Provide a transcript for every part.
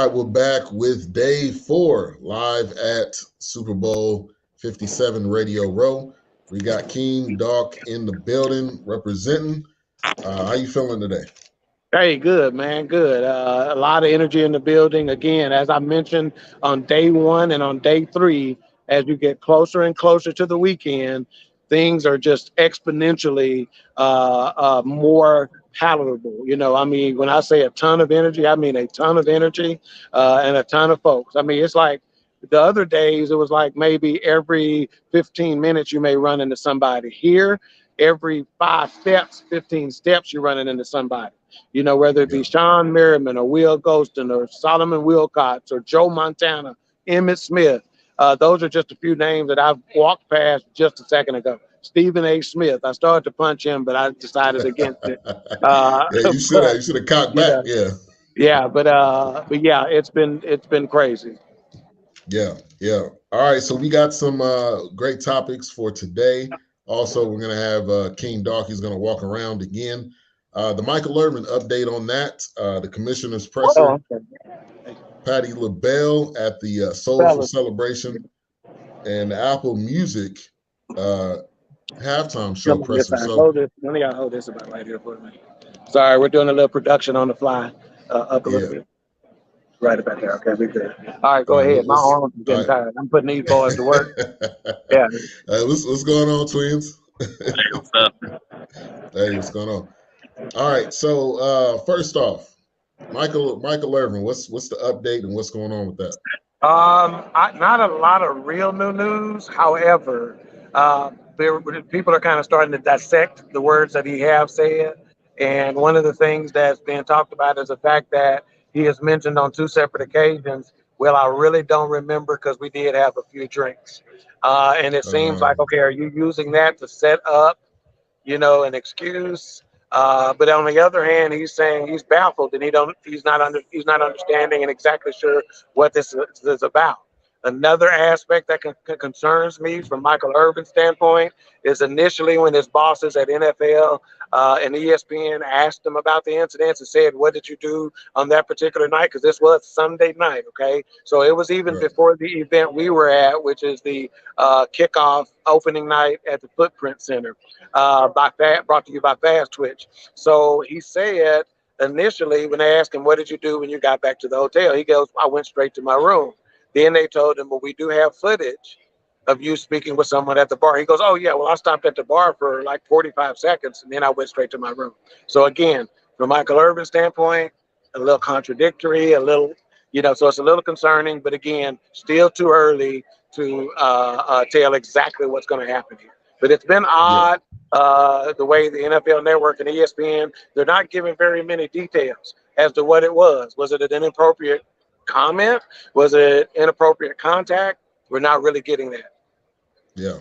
right, we're back with day 4 live at Super Bowl 57 Radio Row. We got King Dawk in the building representing. How you feeling today? Hey, good, man. Good. A lot of energy in the building. Again, as I mentioned on day 1 and on day 3, as you get closer and closer to the weekend, things are just exponentially more palatable. I mean, when I say a ton of energy, I mean a ton of energy and a ton of folks. I mean, it's like the other days, it was like maybe every 15 minutes you may run into somebody. Here, every 5 steps, 15 steps, you're running into somebody. Whether it be Sean Merriman or Will Golston or Solomon Wilcots or Joe Montana, Emmitt Smith. Those are just a few names that I've walked past just a second ago. Stephen A. Smith. I started to punch him, but I decided against it. Yeah, you should have. You should have cocked back. But yeah, it's been crazy. Yeah. All right, so we got some great topics for today. Also, we're gonna have King Dawk. He's gonna walk around again. The Michael Irvin update on that. The commissioner's presser, Patti LaBelle at the Soulful Celebration, and the Apple Music halftime show presser. Hold this about right here for a minute. Sorry, we're doing a little production on the fly. Up a little bit. Right about there. Okay, we good. All right, go ahead. My arms are getting tired. I'm putting these boys to work. Yeah. What's going on, twins? What's up? Hey, what's going on? All right, so first off, Michael Irvin, what's the update and what's going on with that? Not a lot of real new news. However, people are kind of starting to dissect the words that he have said. And one of the things that's being talked about is the fact that he has mentioned on 2 separate occasions, well, I really don't remember because we did have a few drinks. And it seems like, okay, are you using that to set up, an excuse? But on the other hand, he's saying he's baffled and he's not understanding and exactly sure what this is about. Another aspect that concerns me from Michael Irvin's standpoint is initially when his bosses at NFL and ESPN asked him about the incidents and said, what did you do on that particular night? Because this was Sunday night, okay? So it was even before the event we were at, which is the kickoff opening night at the Footprint Center, brought to you by Fast Twitch. So he said initially when they asked him, what did you do when you got back to the hotel? He goes, I went straight to my room. Then they told him, well, we do have footage of you speaking with someone at the bar. He goes, oh, yeah, well, I stopped at the bar for like 45 seconds, and then I went straight to my room. So, again, from Michael Irvin's standpoint, a little contradictory, so it's a little concerning. But, again, still too early to tell exactly what's going to happen here. But it's been odd the way the NFL Network and ESPN, they're not giving very many details as to what it was. Was it an inappropriate comment? Was it inappropriate contact? We're not really getting that. Yeah.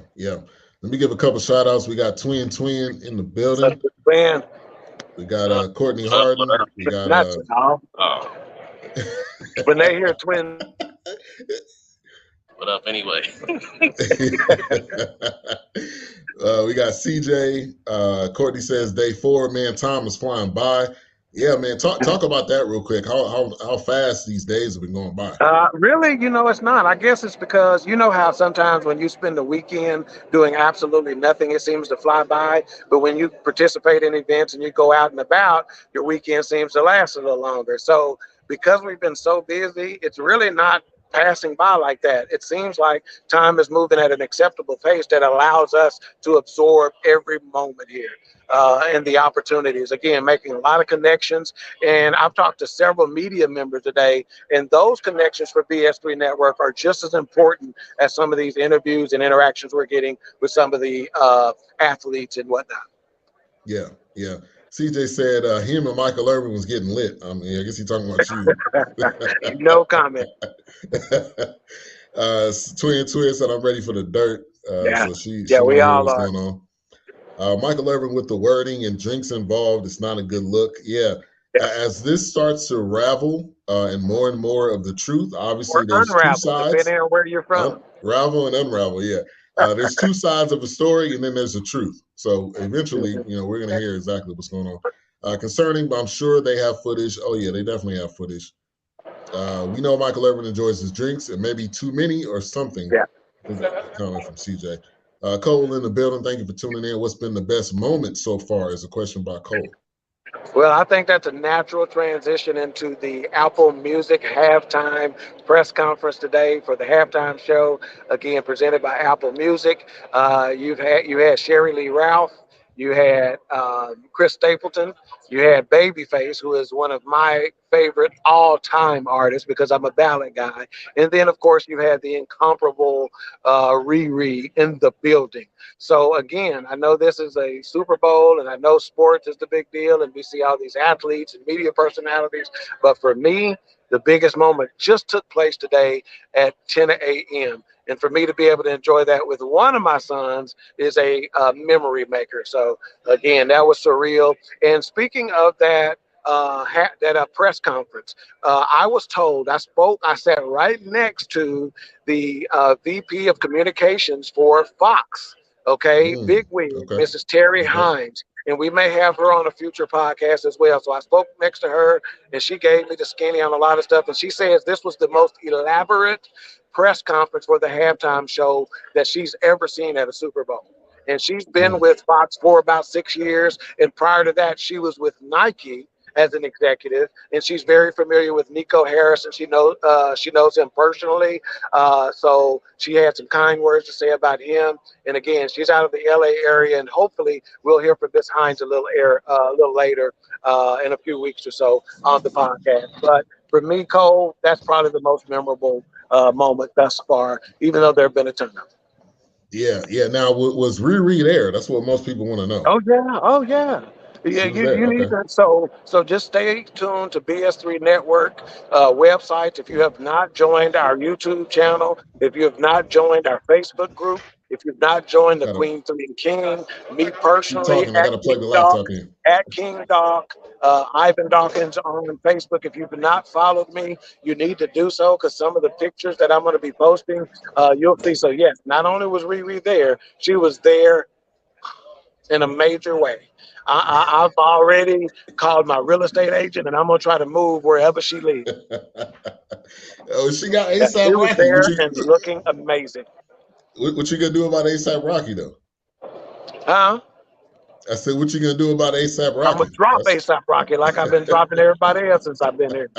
Let me give a couple shout outs. We got Twin in the building. We got Courtney Harden. We got when they hear Twin. What up anyway? We got CJ. Courtney says day 4, man, time is flying by. Yeah, man, talk about that real quick. How fast these days have been going by? Really, it's not. I guess it's because how sometimes when you spend the weekend doing absolutely nothing, it seems to fly by. But when you participate in events and you go out and about, your weekend seems to last a little longer. So because we've been so busy, it's really not passing by like that. It seems like time is moving at an acceptable pace that allows us to absorb every moment here and the opportunities. Again, making a lot of connections. And I've talked to several media members today, and those connections for BS3 Network are just as important as some of these interviews and interactions we're getting with some of the athletes and whatnot. Yeah. CJ said him and Michael Irvin was getting lit. I mean, I guess he's talking about you. No comment. Twin said I'm ready for the dirt. So she we all are. Going on. Michael Irvin with the wording and drinks involved, it's not a good look. Yeah. As this starts to ravel and more of the truth, obviously there's two sides. Depending on where you're from. Ravel and unravel, yeah. There's two sides of a story, and then there's the truth. So eventually, we're going to hear exactly what's going on. Concerning, but I'm sure they have footage. Oh, yeah, they definitely have footage. We know Michael Irvin enjoys his drinks, and maybe too many or something. Yeah. Comment from CJ. Cole in the building. Thank you for tuning in. What's been the best moment so far? Is a question by Cole. Well, I think that's a natural transition into the Apple Music halftime press conference today for the halftime show, again presented by Apple Music. You had Sherry Lee Ralph, you had Chris Stapleton, you had Babyface, who is one of my favorite all-time artists because I'm a ballad guy, and then of course you had the incomparable Riri in the building. So again, I know this is a Super Bowl, and I know sports is the big deal, and we see all these athletes and media personalities. But for me, the biggest moment just took place today at 10 a.m. And for me to be able to enjoy that with one of my sons is a memory maker. So again, that was surreal. And speaking of that. Press conference. I was told, I sat right next to the VP of communications for Fox, okay, big wig, Okay. Mrs. Terry Okay. Hines. And we may have her on a future podcast as well. So I spoke next to her, and she gave me the skinny on a lot of stuff. And she says this was the most elaborate press conference for the halftime show that she's ever seen at a Super Bowl. And she's been with Fox for about 6 years. And prior to that, she was with Nike as an executive, and she's very familiar with Nico Harris, and she knows him personally. So she had some kind words to say about him. And again, she's out of the LA area, and hopefully we'll hear from Miss Hines a little later in a few weeks or so on the podcast. But for me, Cole, that's probably the most memorable moment thus far, even though there have been a ton of them. Yeah. Now, was Riri there? That's what most people want to know. Oh yeah, oh yeah. Yeah, She was you, there. you need Okay. to so just stay tuned to BS3 Network websites. If you have not joined our YouTube channel, if you have not joined our Facebook group, if you've not joined the Gotta Queen Three King, me keep personally talking. I gotta plug the Dawk, laptop in. at King Dawk, Ivan Dawkins on Facebook. If you've not followed me, you need to do so because some of the pictures that I'm going to be posting, you'll see. So yes, not only was Riri there, she was there in a major way. I've already called my real estate agent, and I'm gonna try to move wherever she lives. Oh, she got She ASAP was Rocky. there and looking amazing. What you gonna do about ASAP Rocky though? Huh? I said, what you gonna do about ASAP I'm gonna Rocky? drop ASAP Rocky like I've been dropping everybody else since I've been here.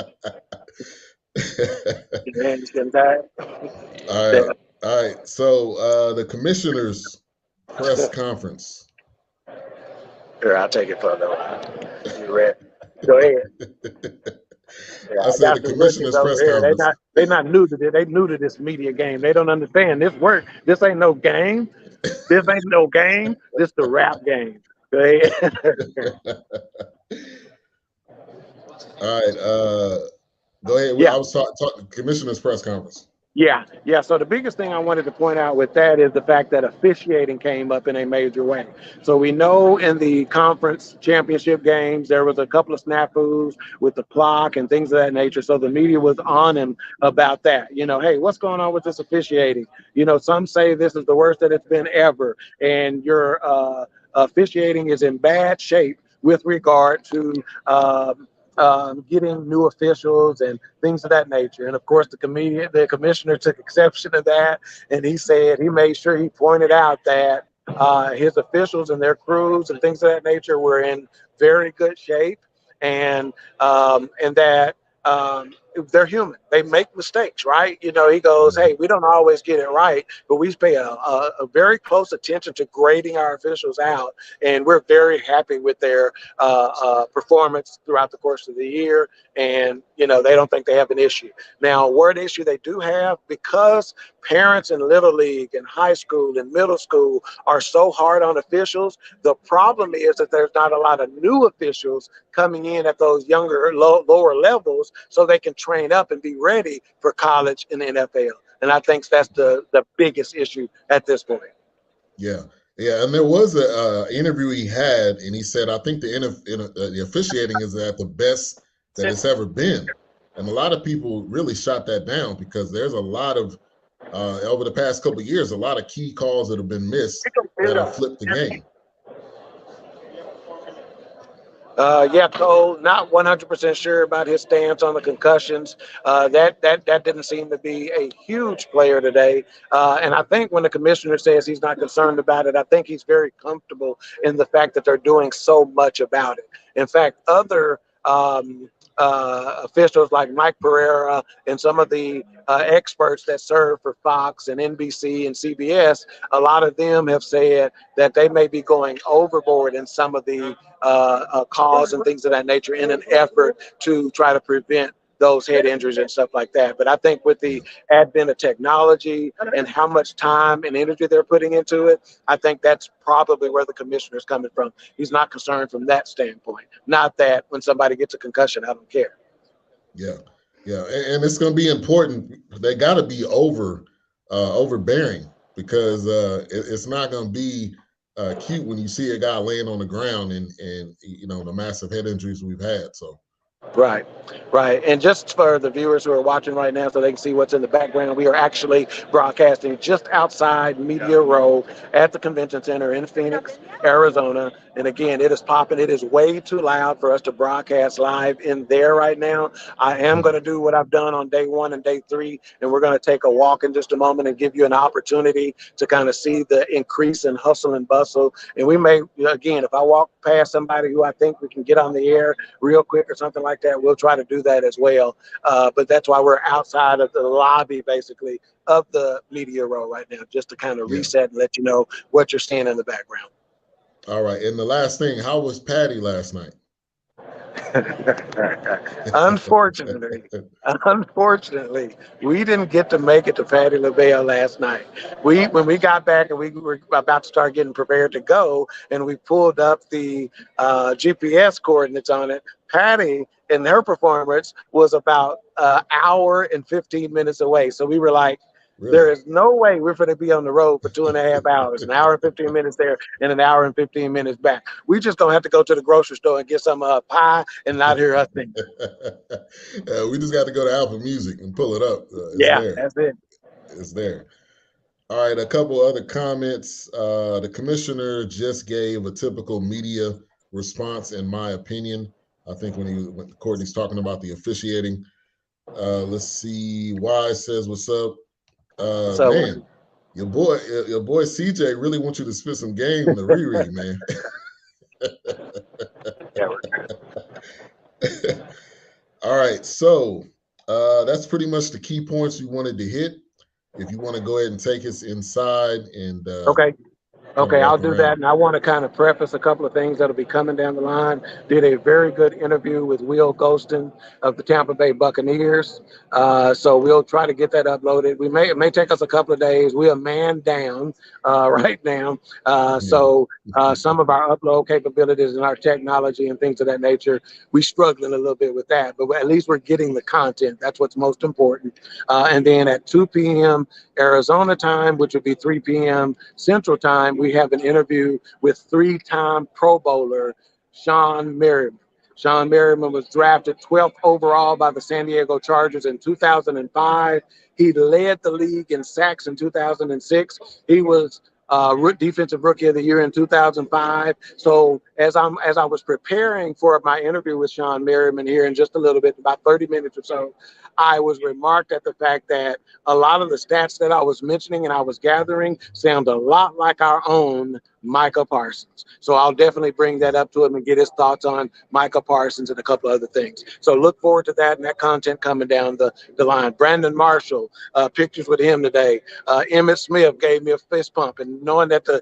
All right. All right. So the commissioner's press conference. Here, I'll take it for a little while. You ready? Go ahead. Yeah, I I said got the some rookies commissioner's over press here. conference. They not new to this. They new to this media game. They don't understand this work. This ain't no game. This ain't no game. This the rap game. Go ahead. All right. Go ahead. Yeah. I was talking commissioner's press conference. Yeah. So the biggest thing I wanted to point out with that is the fact that officiating came up in a major way. So we know in the conference championship games, there was a couple of snafus with the clock and things of that nature. So the media was on him about that. Hey, what's going on with this officiating? Some say this is the worst that it's been ever. And your officiating is in bad shape with regard to getting new officials and things of that nature. And of course, the commissioner took exception to that, and he made sure he pointed out that his officials and their crews and things of that nature were in very good shape, and that they're human. They make mistakes, right? He goes, hey, we don't always get it right, but we pay a very close attention to grading our officials out, and we're very happy with their performance throughout the course of the year. And, they don't think they have an issue. Now, word issue they do have, because parents in Little League and high school and middle school are so hard on officials, the problem is that there's not a lot of new officials coming in at those younger, lower levels so they can train up and be ready for college and the NFL. And I think that's the biggest issue at this point. Yeah. And there was a interview he had, and he said, I think the officiating is at the best that it's ever been. And a lot of people really shot that down because there's a lot of, over the past couple of years, a lot of key calls that have been missed that have flipped the game. Yeah, Cole, not 100% sure about his stance on the concussions. That didn't seem to be a huge player today. And I think when the commissioner says he's not concerned about it, I think he's very comfortable in the fact that they're doing so much about it. In fact, other officials like Mike Pereira and some of the experts that serve for Fox and NBC and CBS, a lot of them have said that they may be going overboard in some of the calls and things of that nature in an effort to try to prevent those head injuries and stuff like that. But I think with the advent of technology and how much time and energy they're putting into it, I think that's probably where the commissioner's coming from. He's not concerned from that standpoint. Not that when somebody gets a concussion, I don't care. Yeah, yeah, and it's going to be important. They got to be overbearing because it's not going to be cute when you see a guy laying on the ground and you know the massive head injuries we've had. So. Right, right. And just for the viewers who are watching right now so they can see what's in the background, we are actually broadcasting just outside Media Row at the Convention Center in Phoenix, Arizona. And again, it is popping. It is way too loud for us to broadcast live in there right now. I am going to do what I've done on day 1 and day 3, and we're going to take a walk in just a moment and give you an opportunity to kind of see the increase in hustle and bustle. And we may, again, if I walk past somebody who I think we can get on the air real quick or something like that, we'll try to do that as well. But that's why we're outside of the lobby, basically, of the Media Row right now, just to kind of reset and let you know what you're seeing in the background. All right. And the last thing, how was Patty last night? Unfortunately, we didn't get to make it to Patti LaBelle last night. When we got back and we were about to start getting prepared to go, and we pulled up the GPS coordinates on it, Patty and her performance was about an hour and 15 minutes away. So we were like, really? There is no way we're going to be on the road for 2.5 hours, an hour and 15 minutes there and an hour and 15 minutes back. We just going to have to go to the grocery store and get some pie and not hear us sing. We just got to go to Apple Music and pull it up. There. That's it. It's there. All right, a couple other comments. The commissioner just gave a typical media response, in my opinion. I think when Courtney's talking about the officiating. Let's see. Wise says, "What's up?" Man, your boy CJ really wants you to spit some game in the reread, man. All right, so that's pretty much the key points we wanted to hit. If you want to go ahead and take us inside and Okay, I'll do that. And I want to kind of preface a couple of things that'll be coming down the line. Did a very good interview with Will Golston of the Tampa Bay Buccaneers. So we'll try to get that uploaded. It may take us a couple of days. We are man down right now. So some of our upload capabilities and our technology and things of that nature, we're struggling a little bit with that. But at least we're getting the content. That's what's most important. And then at 2 p.m. Arizona time, which would be 3 p.m. Central time, we have an interview with 3-time Pro Bowler Sean Merriman. Sean Merriman was drafted 12th overall by the San Diego Chargers in 2005. He led the league in sacks in 2006. He was Defensive Rookie of the Year in 2005. So as I was preparing for my interview with Sean Merriman here in just a little bit, about 30 minutes or so, I was remarked at the fact that a lot of the stats that I was mentioning and I was gathering sound a lot like our own Micah Parsons. So I'll definitely bring that up to him and get his thoughts on Micah Parsons and a couple other things. So look forward to that and that content coming down the line. Brandon Marshall, pictures with him today. Emmitt Smith gave me a fist pump, and knowing that the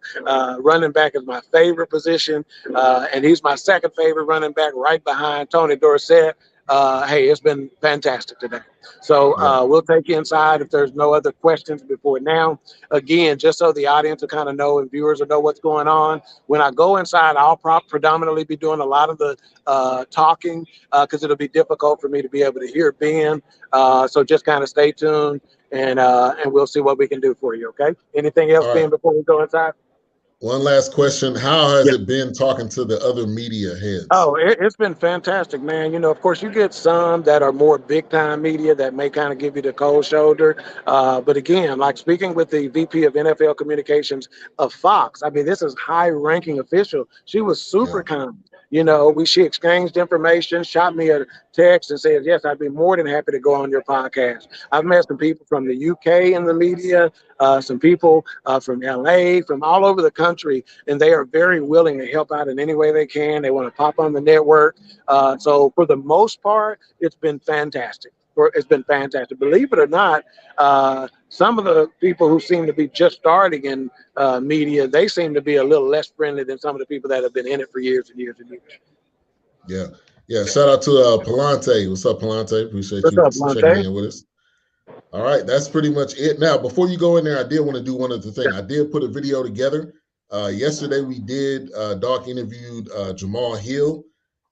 running back is my favorite position, and he's my second favorite running back right behind Tony Dorsett. Hey, it's been fantastic today. So we'll take you inside if there's no other questions before now. Again, just so the audience will kind of know and viewers will know what's going on. When I go inside, I'll predominantly be doing a lot of the talking because it'll be difficult for me to be able to hear Ben. So just kind of stay tuned and we'll see what we can do for you, okay? Anything else, Ben, before we go inside? One last question. How has it been talking to the other media heads? Oh, it's been fantastic, man. You know, of course, you get some that are more big-time media that may kind of give you the cold shoulder. But again, like speaking with the VP of NFL Communications of Fox, I mean, this is high-ranking official. She was super kind. She exchanged information, shot me a text and said, yes, I'd be more than happy to go on your podcast. I've met some people from the UK in the media, some people from LA, from all over the country, and they are very willing to help out in any way they can. They want to pop on the network. So for the most part, it's been fantastic. It's been fantastic. Believe it or not, some of the people who seem to be just starting in media, they seem to be a little less friendly than some of the people that have been in it for years and years and years. Yeah. Yeah. Shout out to Palante. What's up, Palante? Appreciate What's you up, Palante? checking in with us. All right. That's pretty much it. Now, before you go in there, I did want to do one other thing. I did put a video together. Yesterday, we did, Dawk interviewed Jamal Hill,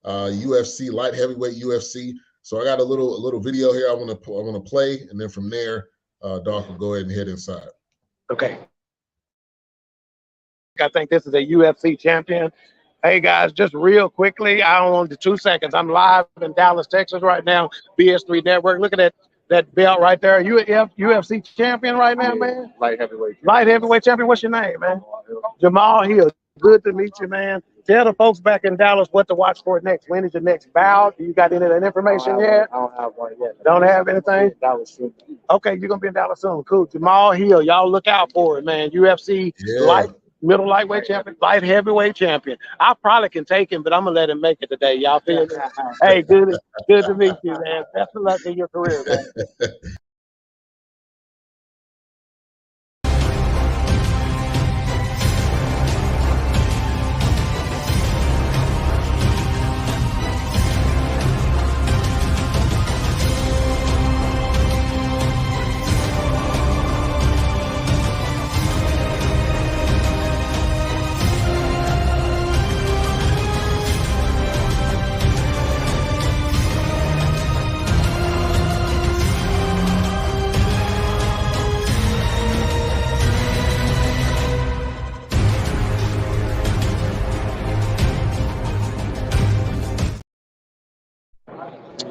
UFC, light heavyweight UFC. So I got a little video here I want to play, and then from there, Dawk will go ahead and head inside. Okay. I think this is a UFC champion. Hey guys, just real quickly, I don't want the 2 seconds. I'm live in Dallas, Texas right now. BS3 Network. Look at that belt right there. You a UFC champion right now, man? Light heavyweight. Light heavyweight champion. What's your name, man? Jamal Hill. Good to meet you, man. Tell the folks back in Dallas what to watch for next. When is your next bout? You got any of that information yet? I don't have one yet. Don't have anything? Dallas soon. Okay, you're gonna be in Dallas soon. Cool. Jamal Hill. Y'all look out for it, man. UFC middle lightweight champion, light heavyweight champion. I probably can take him, but I'm gonna let him make it today. Y'all feel me? Hey, good to meet you, man. Best of luck in your career, man.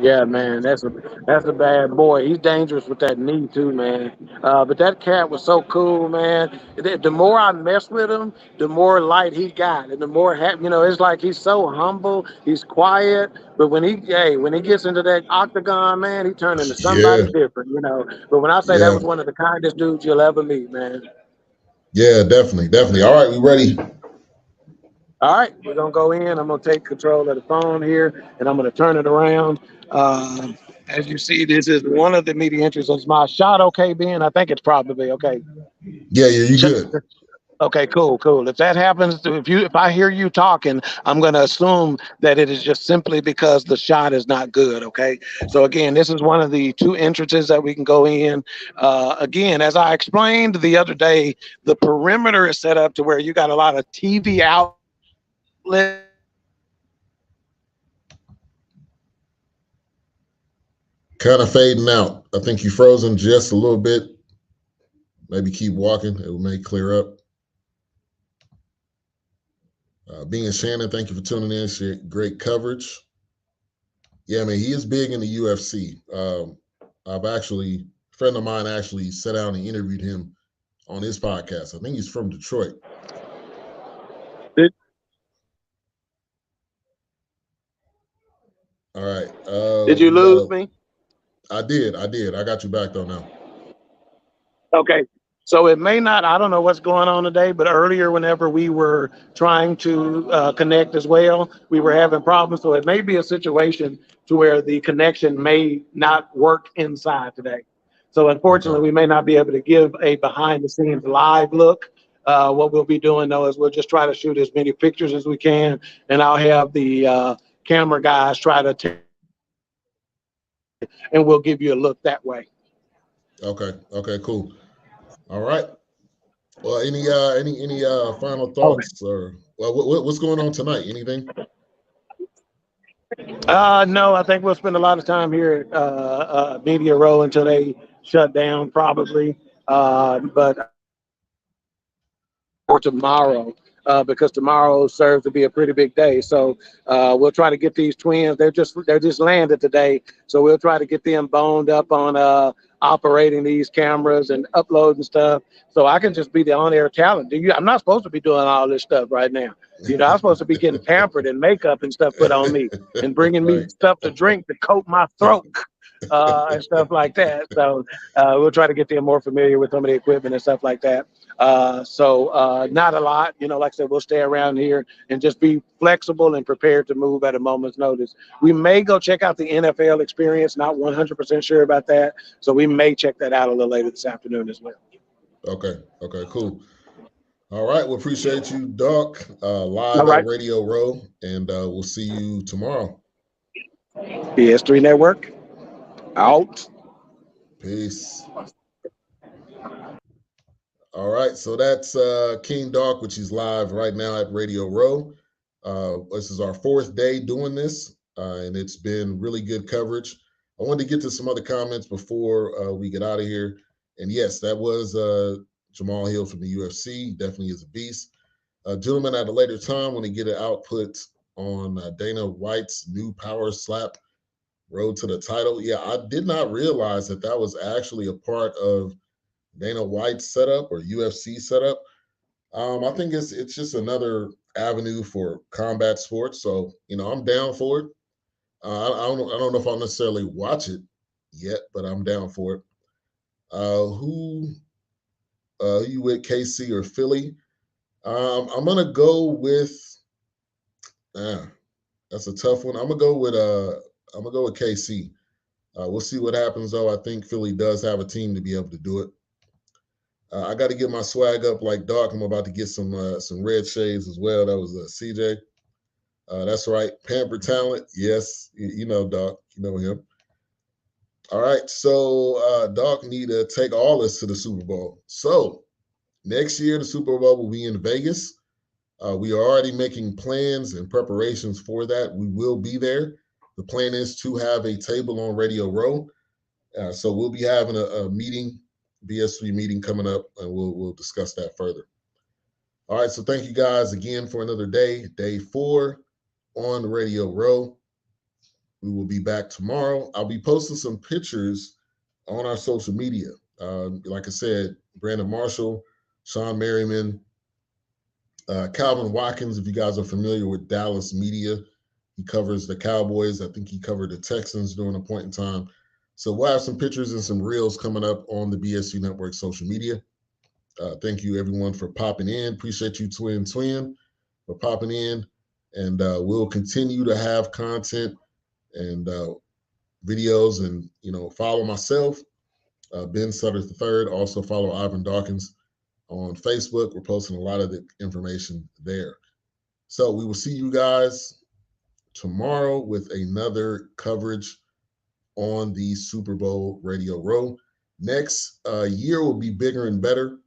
Yeah, man, that's a bad boy. He's dangerous with that knee too, man. But that cat was so cool, man. The more I mess with him, the more light he got, and the more it's like he's so humble. He's quiet, but when he gets into that octagon, man, he turned into somebody different, But when I say that was one of the kindest dudes you'll ever meet, man. Yeah, definitely. All right, we ready. All right, we're going to go in. I'm going to take control of the phone here, and I'm going to turn it around. As you see, this is one of the media entries. Is my shot okay, Ben? I think it's probably okay. Yeah, you good. Okay, cool. If that happens, if I hear you talking, I'm going to assume that it is just simply because the shot is not good, okay? So again, this is one of the 2 entrances that we can go in. Again, as I explained the other day, the perimeter is set up to where you got a lot of TV outlets. Kind of fading out. I think you frozen just a little bit. Maybe keep walking. It may clear up. Being Shannon, thank you for tuning in. Great coverage. Yeah, I mean, he is big in the UFC. A friend of mine actually sat down and interviewed him on his podcast. I think he's from Detroit. All right. Did you lose me? I did. I got you back though now. Okay. So it may not, I don't know what's going on today, but earlier whenever we were trying to connect as well, we were having problems. So it may be a situation to where the connection may not work inside today. So unfortunately, we may not be able to give a behind the scenes live look. What we'll be doing though is we'll just try to shoot as many pictures as we can, and I'll have the camera guys try to take, and we'll give you a look that way. Okay, cool. All right. Well, any final thoughts or what's going on tonight? Anything? No, I think we'll spend a lot of time here at Media Row until they shut down, probably. But for tomorrow, because tomorrow serves to be a pretty big day. So we'll try to get these twins. They're just landed today, so we'll try to get them boned up on operating these cameras and uploading stuff, so I can just be the on-air talent. I'm not supposed to be doing all this stuff right now. I'm supposed to be getting pampered and makeup and stuff put on me and bringing me stuff to drink to coat my throat and stuff like that. So we'll try to get them more familiar with some of the equipment and stuff like that. So not a lot, like I said, we'll stay around here and just be flexible and prepared to move at a moment's notice. We may go check out the NFL experience, not 100% sure about that. So we may check that out a little later this afternoon as well. Okay, cool. All right, well, appreciate you, Dawk, live at Radio Row, and we'll see you tomorrow. BS3 Network, out. Peace. All right, so that's King Dawk, which is live right now at Radio Row. This is our 4th day doing this, and it's been really good coverage. I wanted to get to some other comments before we get out of here. And yes, that was Jamal Hill from the UFC. Definitely is a beast. Gentlemen, at a later time, when they get an output on Dana White's new power slap road to the title. Yeah, I did not realize that was actually a part of Dana White's setup or UFC setup. I think it's just another avenue for combat sports. So, I'm down for it. I don't know if I'll necessarily watch it yet, but I'm down for it. Who you with, KC or Philly? I'm gonna go with. That's a tough one. I'm gonna go with KC. We'll see what happens though. I think Philly does have a team to be able to do it. I got to get my swag up like Dawk. I'm about to get some red shades as well. That was CJ. That's right, Pampered Talent. Yes, you know Dawk. You know him. All right, so Dawk need to take all this to the Super Bowl. So next year, the Super Bowl will be in Vegas. We are already making plans and preparations for that. We will be there. The plan is to have a table on Radio Row. So we'll be having a meeting, BS3 meeting coming up, and we'll discuss that further. All right, so thank you guys again for another day, day 4 on Radio Row. We will be back tomorrow. I'll be posting some pictures on our social media. Like I said, Brandon Marshall, Sean Merriman, Calvin Watkins, if you guys are familiar with Dallas media, he covers the Cowboys. I think he covered the Texans during a point in time. So we'll have some pictures and some reels coming up on the BSU Network social media. Thank you, everyone, for popping in. Appreciate you, Twin, for popping in. And we'll continue to have content and videos and, follow myself, Ben Sutter III. Also follow Ivan Dawkins on Facebook. We're posting a lot of the information there. So we will see you guys tomorrow with another coverage on the Super Bowl Radio Row. Next year will be bigger and better.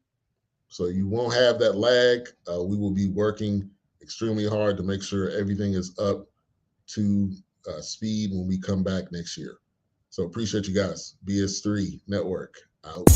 So you won't have that lag. We will be working extremely hard to make sure everything is up to speed when we come back next year. So appreciate you guys. BS3 Network out.